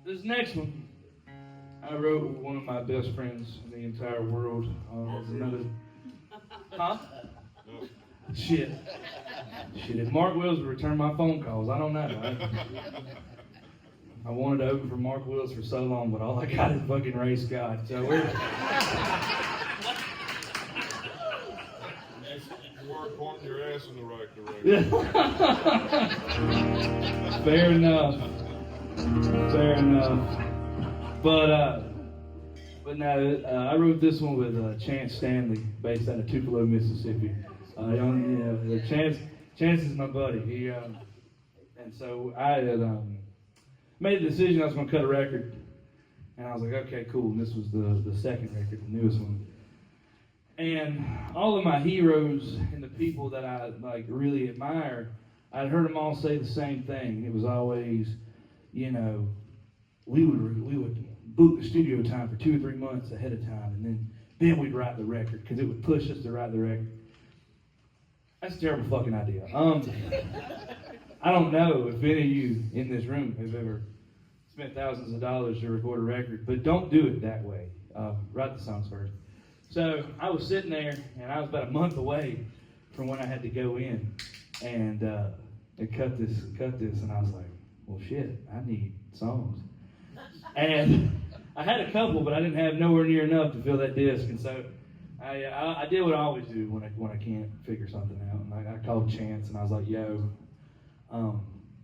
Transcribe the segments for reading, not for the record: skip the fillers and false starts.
This next one, I wrote with one of my best friends in the entire world. There's another, huh? Shit. If Mark Wills would return my phone calls, I don't know. I wanted to open for Mark Wills for so long, but all I got is fucking Ray Scott. So we're. You are pointing your ass in the right direction. Fair enough. But no, I wrote this one with Chance Stanley, based out of Tupelo, Mississippi. Chance is my buddy. He and so I had made the decision I was going to cut a record, and I was like, okay, cool. And this was the second record, the newest one. And all of my heroes and the people that I like really admire, I'd heard them all say the same thing. It was always, we would book the studio time for 2 or 3 months ahead of time, and then we'd write the record because it would push us to write the record. That's a terrible fucking idea. I don't know if any of you in this room have ever spent thousands of dollars to record a record, but don't do it that way. Write the songs first. So I was sitting there, and I was about a month away from when I had to go in and cut this, and I was like, well, shit, I need songs. And I had a couple, but I didn't have nowhere near enough to fill that disc, and so I did what I always do when I can't figure something out. And I called Chance, and I was like, yo,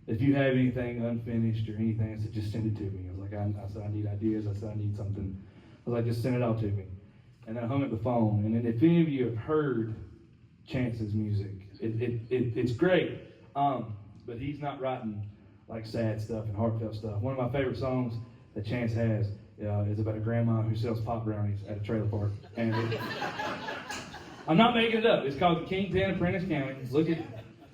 if you have anything unfinished or anything, I said, just send it to me. I was like, I said, I need ideas. I said, I need something. I was like, just send it all to me. And then I hung up the phone. And then if any of you have heard Chance's music, it's great. But he's not writing like sad stuff and heartfelt stuff. One of my favorite songs that Chance has is about a grandma who sells pop brownies at a trailer park. And I'm not making it up. It's called The Kingpin of Prentice County.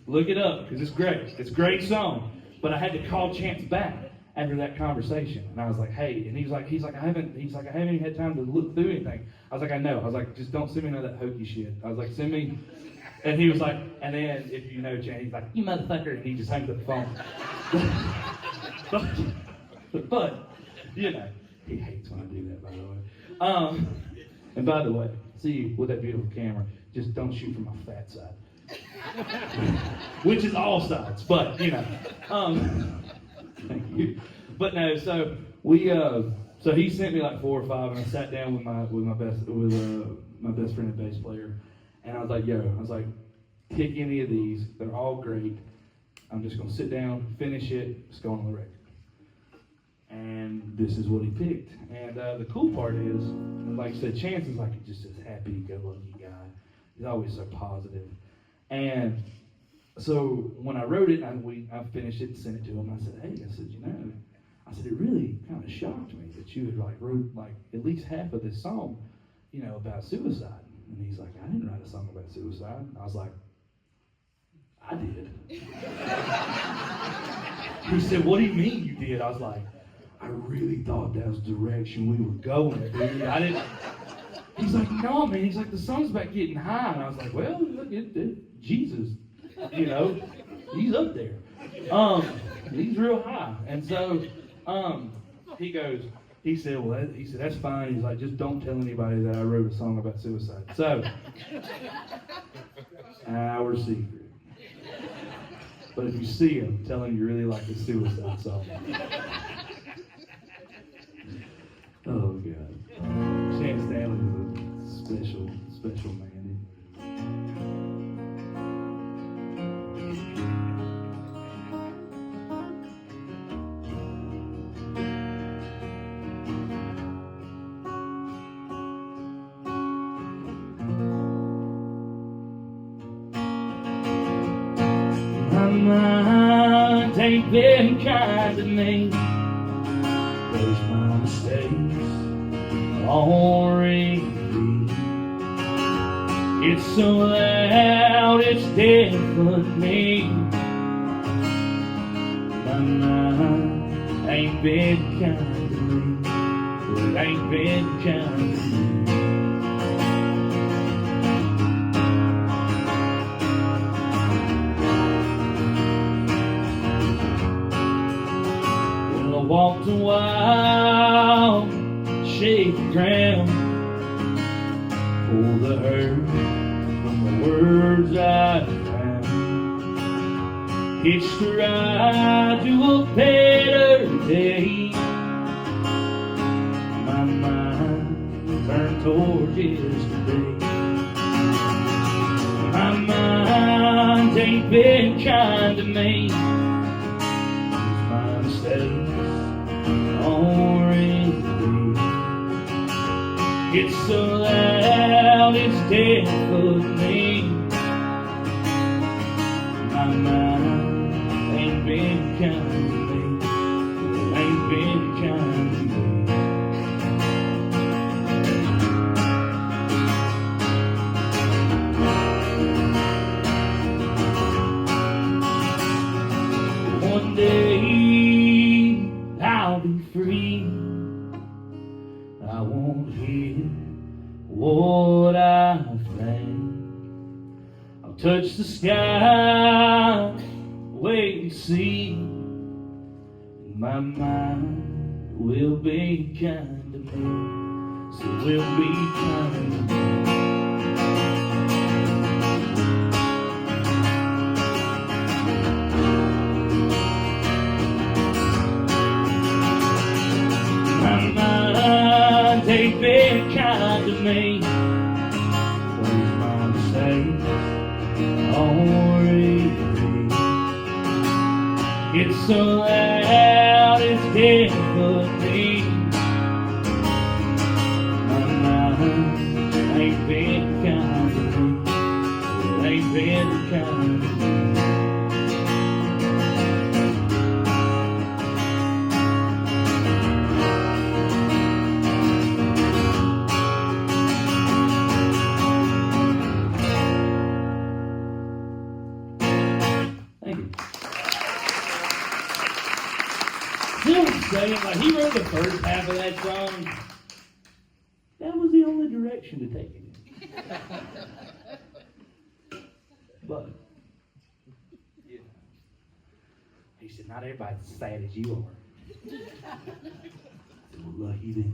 Look it up, because it's great. It's a great song. But I had to call Chance back after that conversation, and I was like, hey, and he's like, I haven't even had time to look through anything. I was like, I know. I was like, just don't send me none of that hokey shit. I was like, send me. And he was like, and then if you know Chance, he's like, you motherfucker, and he just hangs up the phone. but he hates when I do that, by the way. And by the way, see, with that beautiful camera, just don't shoot from my fat side. Which is all sides, but thank you. But no, so we so he sent me like 4 or 5, and I sat down with my best friend and bass player, and I was like, pick any of these, they're all great. I'm just gonna sit down, finish it, it's going on the record. And this is what he picked. And the cool part is, like I said, Chance is like just this happy-go-lucky guy. He's always so positive. And so when I wrote it, I finished it and sent it to him. I said, hey, it really kind of shocked me that you had wrote at least half of this song, about suicide. And he's like, I didn't write a song about suicide. And I was like, I did. He said, what do you mean you did? I was like, I really thought that was the direction we were going, dude. I didn't. He's like, no, man. He's like, the song's about getting high. And I was like, well, look, Jesus, he's up there. He's real high. And so he said, that's fine. He's like, just don't tell anybody that I wrote a song about suicide. So, our secret. But if you see him, tell him you really like the suicide song. Oh, God. Chance Stanley is a special man. My mind ain't been kind to me. There's my mistakes already. It's so loud, it's deafening. My mind ain't been kind to me. It ain't been kind to me. walked a while, shake the ground, pull the hurt from the words I found. Hitched a ride to a better day. My mind turned towards yesterday. My mind ain't been kind to me. My mistakes already made. It's so loud, it's dead for me. My mind ain't been kind to me. Ain't been kind to me. One day I'll be free. I won't hear what I think. I'll touch the sky, wait and see. My mind will be kind to me, so will be kind to me. Ain't been kind to me. Where's my mistakes already made? It's so loud, it's dead for me. My mind ain't been kind to me. It ain't been kind to me. Saying, like, he wrote the first half of that song. That was the only direction to take it in. But, yeah. He said, not everybody's as sad as you are. I said, well, lucky then.